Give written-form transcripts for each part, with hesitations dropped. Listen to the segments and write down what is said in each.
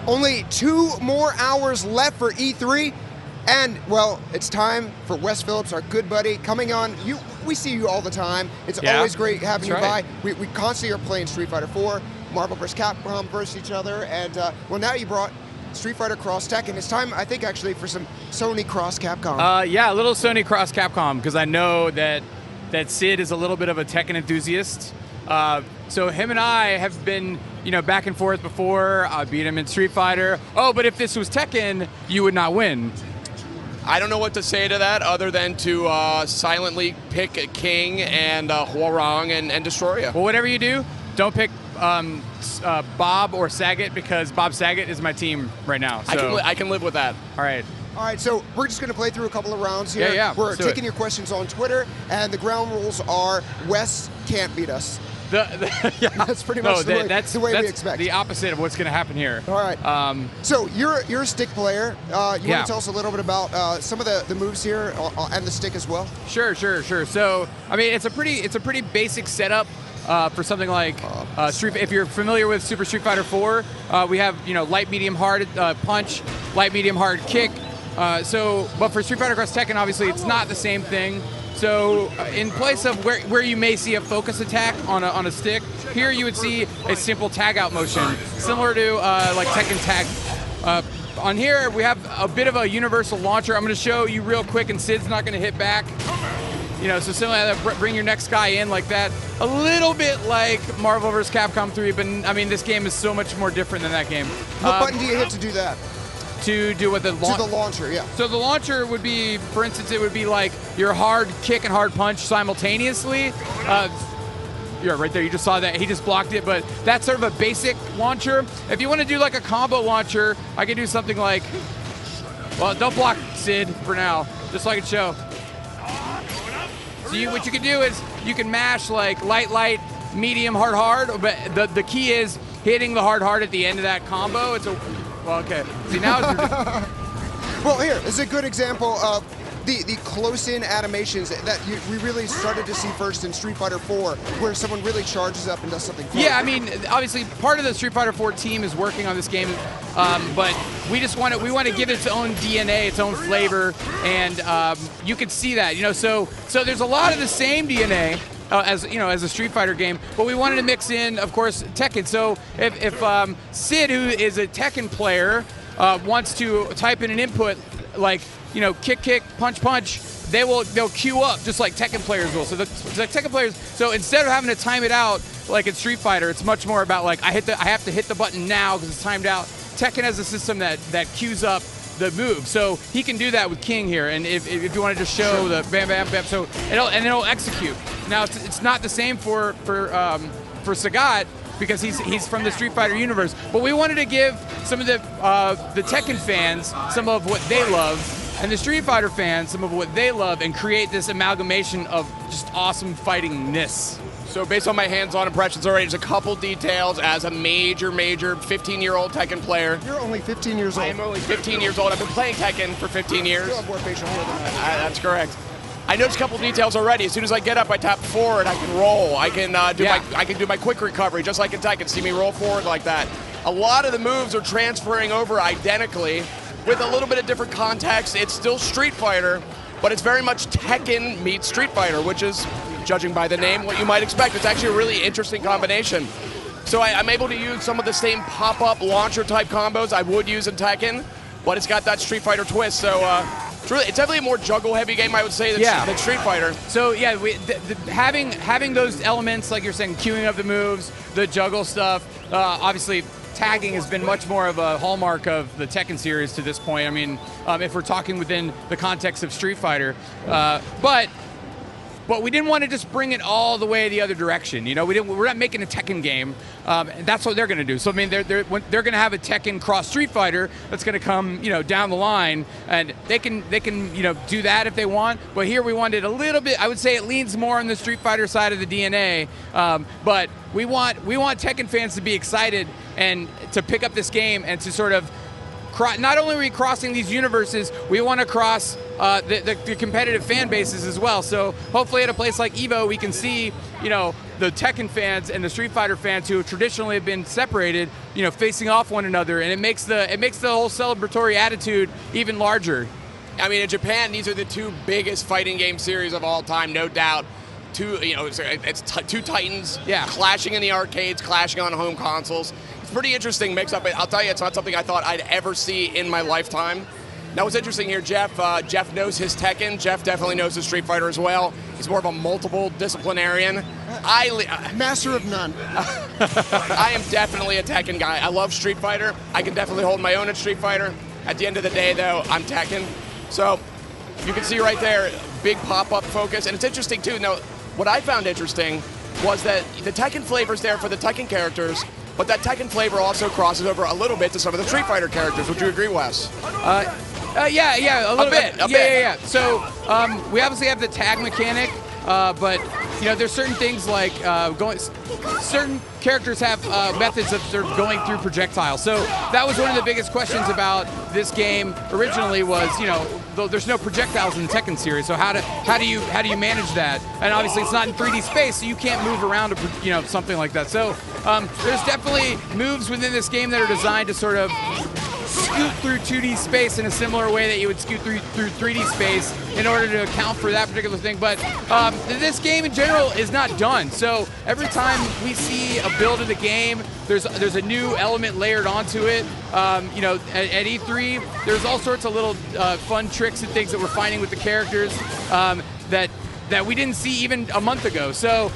Only 2 more hours left for E3. And, well, it's time for Wes Phillips, our good buddy, coming on. We see you all the time. It's always great having you by. We constantly are playing Street Fighter 4, Marvel vs. Capcom versus each other, and, well, now you brought Street Fighter Cross Tekken. It's time, I think, actually, for some Sony Cross Capcom. Yeah, a little Sony Cross Capcom, because I know that Sid is a little bit of a Tekken enthusiast. So him and I have been, back and forth before. I beat him in Street Fighter. Oh, but if this was Tekken, you would not win. I don't know what to say to that other than to silently pick King and Hwoarang and destroy you. Well, whatever you do, don't pick Bob or Saget, because Bob Saget is my team right now. So. I can live with that. All right. All right, so we're just going to play through a couple of rounds here. Yeah, we're taking your questions on Twitter, and the ground rules are Wes can't beat us. Yeah. That's pretty much the way we expect. The opposite of what's going to happen here. All right. So you're a stick player. You want to tell us a little bit about some of the moves here and the stick as well? Sure. So I mean, it's a pretty basic setup for something like Street. If you're familiar with Super Street Fighter 4, we have light, medium, hard punch, light, medium, hard kick. But for Street Fighter X Tekken, obviously it's not the same thing. So in place of where you may see a focus attack on a stick, here you would see a simple tag out motion, similar to like Tekken Tag. On here we have a bit of a universal launcher. I'm going to show you real quick, and Sid's not going to hit back. So similarly, bring your next guy in like that. A little bit like Marvel vs. Capcom 3, but I mean this game is so much more different than that game. What button do you hit to do that? To do what the launcher, yeah. So the launcher would be, for instance, it would be like your hard kick and hard punch simultaneously. Yeah, right there, you just saw that. He just blocked it, but that's sort of a basic launcher. If you want to do like a combo launcher, I could do something like, well, don't block Sid for now, just so I can show. So what you can do is you can mash like light, medium, hard, but the key is hitting the hard at the end of that combo. Well, okay. See, now well, here is a good example of the close-in animations that we really started to see first in Street Fighter 4, where someone really charges up and does something fun. Yeah, I mean, obviously, part of the Street Fighter 4 team is working on this game, but we want to give it its own DNA, its own flavor, and you can see that. So there's a lot of the same DNA. As a Street Fighter game, but we wanted to mix in, of course, Tekken. So if Sid, who is a Tekken player, wants to type in an input like kick, punch, they'll queue up just like Tekken players will. So the Tekken players, so instead of having to time it out like in Street Fighter, it's much more about like I have to hit the button now because it's timed out. Tekken has a system that queues up the move, so he can do that with King here. And if you want to just show the bam, so it'll execute. Now it's not the same for Sagat because he's from the Street Fighter universe. But we wanted to give some of the Tekken fans some of what they love, and the Street Fighter fans some of what they love, and create this amalgamation of just awesome fightingness. So based on my hands-on impressions already, there's a couple details as a major 15-year-old Tekken player. You're only 15 years old. I am only 15 years old. I've been playing Tekken for 15 years. You have more facial hair than I. That's correct. I noticed a couple details already. As soon as I get up, I tap forward. I can roll. I can do my quick recovery, just like in Tekken. See me roll forward like that. A lot of the moves are transferring over identically, with a little bit of different context. It's still Street Fighter, but it's very much Tekken meets Street Fighter, which is, judging by the name, what you might expect. It's actually a really interesting combination. So I'm able to use some of the same pop-up launcher type combos I would use in Tekken, but it's got that Street Fighter twist. So it's definitely a more juggle-heavy game, I would say, than Street Fighter. So yeah, having those elements, like you're saying, queuing up the moves, the juggle stuff, obviously tagging has been much more of a hallmark of the Tekken series to this point. I mean, if we're talking within the context of Street Fighter, but we didn't want to just bring it all the way the other direction. We're not making a Tekken game. That's what they're going to do. So I mean, they're going to have a Tekken cross Street Fighter that's going to come, down the line, and they can do that if they want. But here we wanted a little bit. I would say it leans more on the Street Fighter side of the DNA. But we want Tekken fans to be excited and to pick up this game and to sort of not only are we crossing these universes, we want to cross the competitive fan bases as well. So hopefully at a place like EVO, we can see, you know, the Tekken fans and the Street Fighter fans who traditionally have been separated, you know, facing off one another, and it makes the whole celebratory attitude even larger. I mean, in Japan, these are the two biggest fighting game series of all time, no doubt. It's two titans clashing in the arcades, clashing on home consoles. It's pretty interesting mix-up. I'll tell you, it's not something I thought I'd ever see in my lifetime. Now, what's interesting here, Jeff knows his Tekken. Jeff definitely knows his Street Fighter as well. He's more of a multiple disciplinarian. Master of none. I am definitely a Tekken guy. I love Street Fighter. I can definitely hold my own at Street Fighter. At the end of the day, though, I'm Tekken. So you can see right there, big pop-up focus. And it's interesting, too. Now, what I found interesting was that the Tekken flavor's there for the Tekken characters, but that Tekken flavor also crosses over a little bit to some of the Street Fighter characters. Would you agree, Wes? Yeah, a little bit. A bit. Yeah. So we obviously have the tag mechanic, but you know, there's certain things like certain characters have methods of sort of going through projectiles. So that was one of the biggest questions about this game originally was, you know, there's no projectiles in the Tekken series. So how do you manage that? And obviously it's not in 3D space, so you can't move around, you know, something like that. So there's definitely moves within this game that are designed to sort of scoot through 2D space in a similar way that you would scoot through 3D space in order to account for that particular thing. But this game in general is not done. So every time we see a build of the game, there's a new element layered onto it. You know, at E3, there's all sorts of little fun tricks and things that we're finding with the characters that we didn't see even a month ago. So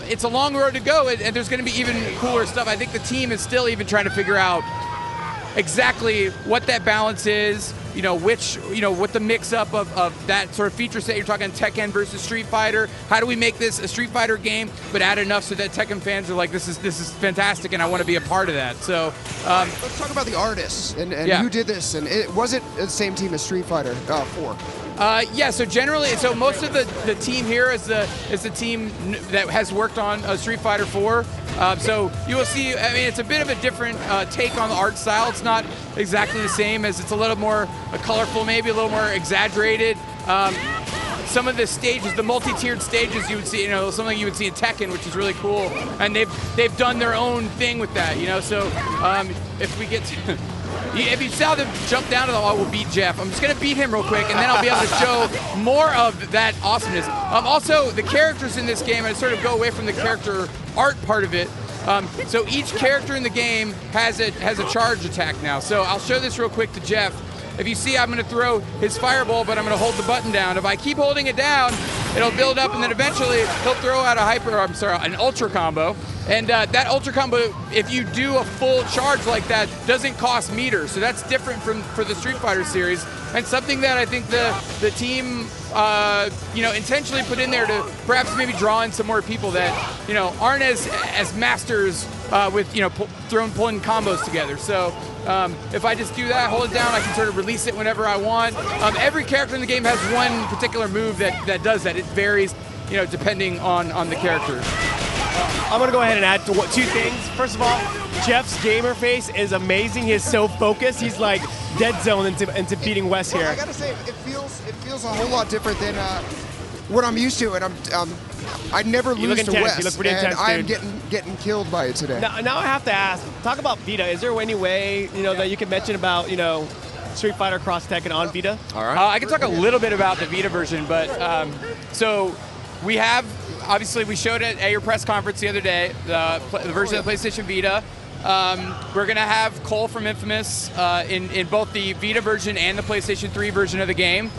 it's a long road to go, and there's going to be even cooler stuff. I think the team is still even trying to figure out exactly what that balance is, you know, what the mix-up of that sort of feature set. You're talking Tekken versus Street Fighter. How do we make this a Street Fighter game, but add enough so that Tekken fans are like, this is fantastic, and I want to be a part of that. So let's talk about the artists and who did this. And was it the same team as Street Fighter 4? Yeah, so generally, most of the team here is the team that has worked on Street Fighter 4. So you will see, I mean, it's a bit of a different take on the art style. It's not exactly the same, as it's a little more colorful, maybe a little more exaggerated. Some of the stages, the multi-tiered stages you would see, you know, something you would see in Tekken, which is really cool. And they've done their own thing with that, you know. So if we get to if you saw them jump down to the wall, we'll beat Jeff. I'm just going to beat him real quick, and then I'll be able to show more of that awesomeness. Also, the characters in this game, I sort of go away from the character art part of it. So each character in the game has a charge attack now. So I'll show this real quick to Jeff. If you see, I'm going to throw his fireball, but I'm going to hold the button down. If I keep holding it down, it'll build up, and then eventually he'll throw out an ultra combo. And that ultra combo, if you do a full charge like that, doesn't cost meters. So that's different for the Street Fighter series, and something that I think the team you know, intentionally put in there to perhaps maybe draw in some more people that, you know, aren't as masters with, you know, pulling combos together. So if I just do that, hold it down, I can sort of release it whenever I want. Every character in the game has one particular move that does that. It varies, you know, depending on the character. I'm going to go ahead and add two things. First of all, Jeff's gamer face is amazing. He's so focused. He's like dead zone into beating Wes here. Well, I got to say, it feels a whole lot different than what I'm used to, and I never lose to Wes. You look pretty intense, and dude. I'm getting killed by it today. Now I have to ask, talk about Vita. Is there any way, you know, that you can mention about, you know, Street Fighter Cross Tekken on Vita? All right. I can talk a little bit about the Vita version, but so we have, obviously, we showed it at your press conference the other day, the version of the PlayStation Vita. We're going to have Cole from Infamous in both the Vita version and the PlayStation 3 version of the game,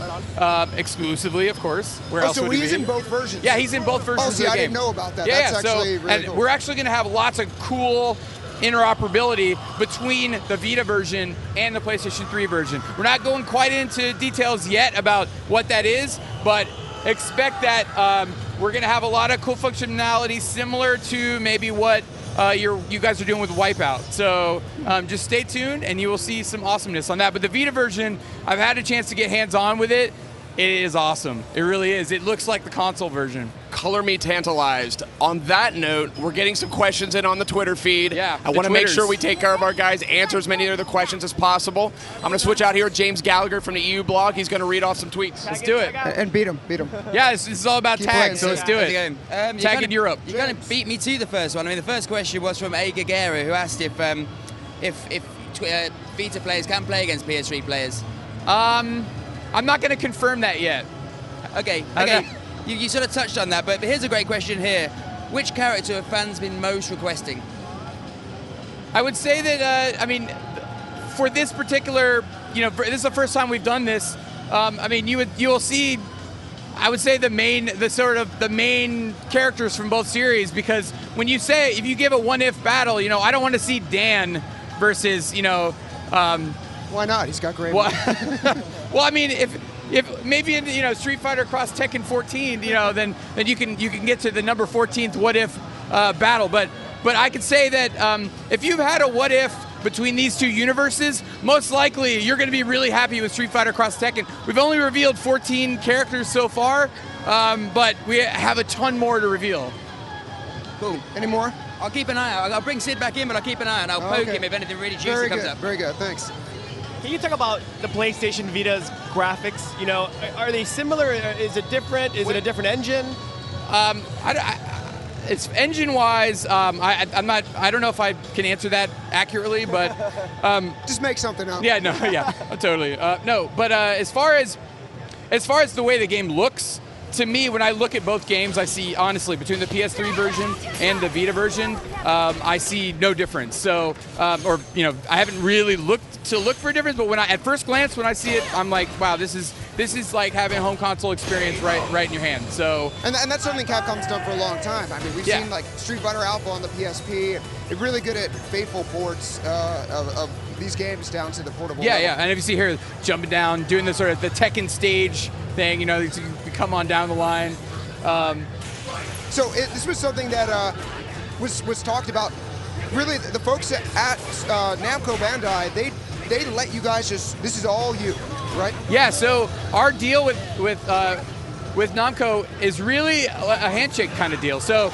exclusively, of course. Where else would he be? He's in both versions? Yeah, he's in both versions of the game. I didn't know about that. Yeah, That's actually really cool. We're actually going to have lots of cool interoperability between the Vita version and the PlayStation 3 version. We're not going quite into details yet about what that is, but expect that we're going to have a lot of cool functionality similar to maybe what you guys are doing with Wipeout. So just stay tuned and you will see some awesomeness on that. But the Vita version, I've had a chance to get hands-on with it. It is awesome. It really is. It looks like the console version. color me tantalized. On that note, we're getting some questions in on the Twitter feed. Yeah, I want to make sure we take care of our guys, answer as many of the questions as possible. I'm going to switch out here with James Gallagher from the EU blog. He's going to read off some tweets. Let's do it. And beat him. Yeah, this is all about tag, so let's do it. Tag in Europe. You kind of beat me to the first one. I mean, the first question was from A. Gagera, who asked if Vita players can play against PS3 players. I'm not going to confirm that yet. Okay. You sort of touched on that, but here's a great question here. Which character have fans been most requesting? I would say that, I mean, for this particular, this is the first time we've done this. I mean, you'll see, I would say the main characters from both series, because when you say, if you give a what-if battle, I don't want to see Dan versus, why not? He's got great. Well, I mean, if maybe in Street Fighter X Tekken 14, then you can get to the number 14th what if battle. But I could say that if you've had a what if between these two universes, most likely you're going to be really happy with Street Fighter X Tekken. We've only revealed 14 characters so far, but we have a ton more to reveal. Cool. Any more? I'll keep an eye out. I'll bring Sid back in, but I'll keep an eye out. I'll poke him if anything really juicy comes up. Very good. Thanks. Can you talk about the PlayStation Vita's graphics? Are they similar? Is it different? Is it a different engine? It's engine-wise. I don't know if I can answer that accurately, but just make something up. Yeah, no, yeah, totally. No, but as far as the way the game looks, to me, when I look at both games, I see, honestly, between the PS3 version and the Vita version, I see no difference. So, I haven't really looked for a difference, but at first glance, when I see it, I'm like, wow, this is like having a home console experience right in your hand. So, and that's something Capcom's done for a long time. I mean, we've seen like Street Fighter Alpha on the PSP, and they're really good at faithful ports of these games down to the portable level. Yeah, and if you see here, jumping down, doing the sort of the Tekken stage thing, you come on down the line. So this was something that was talked about. Really, the folks at Namco Bandai, they let you guys this is all you, right? Yeah. So our deal with Namco is really a handshake kind of deal. So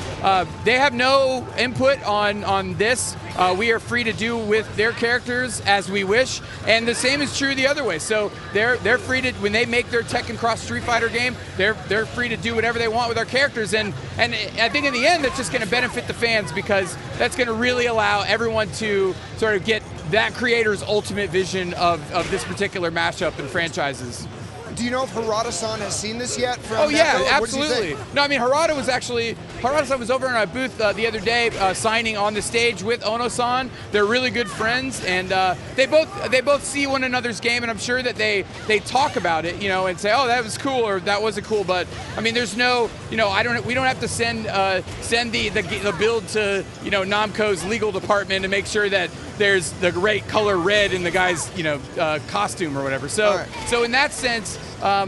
they have no input on this. We are free to do with their characters as we wish, and the same is true the other way. So they're free to, when they make their Tekken Cross Street Fighter game, they're free to do whatever they want with our characters, and I think in the end that's just going to benefit the fans, because that's going to really allow everyone to sort of get that creator's ultimate vision of this particular mashup and franchises. Do you know if Harada-san has seen this yet? Oh yeah, absolutely. No, I mean Harada was over in our booth the other day signing on the stage with Ono-san. They're really good friends, and they both see one another's game, and I'm sure that they talk about it, and say, oh, that was cool or that wasn't cool. But I mean, there's no, we don't have to send the build to Namco's legal department to make sure that there's the right color red in the guy's costume or whatever. So so in that sense,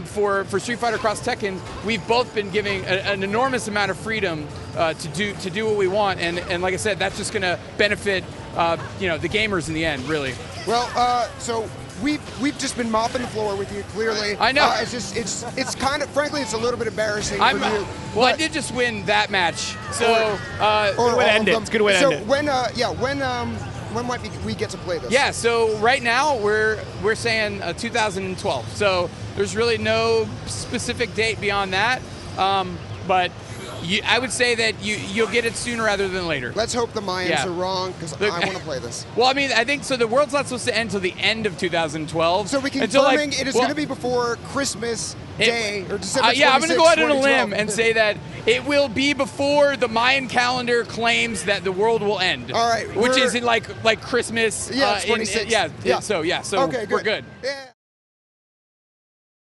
for Street Fighter X Tekken, we've both been giving an enormous amount of freedom to do what we want, and like I said, that's just going to benefit the gamers in the end, really. Well, so we've just been mopping the floor with you, clearly. I know. It's kind of, frankly, it's a we embarrassing for you. Well, I did just win that match, so good way to end it. It's a good way to end it. When might we get to play this? Yeah, so right now we're saying 2012. So there's really no specific date beyond that, but I would say that you'll get it sooner rather than later. Let's hope the Mayans are wrong, because I want to play this. Well, I mean, I think so. The world's not supposed to end until the end of 2012. So we're confirming it is going to be before Christmas Day or December 26th, I'm going to go out on a limb and say that it will be before the Mayan calendar claims that the world will end. All right, which is in like Christmas. Yeah, 26th. So okay, good. we're good. Yeah.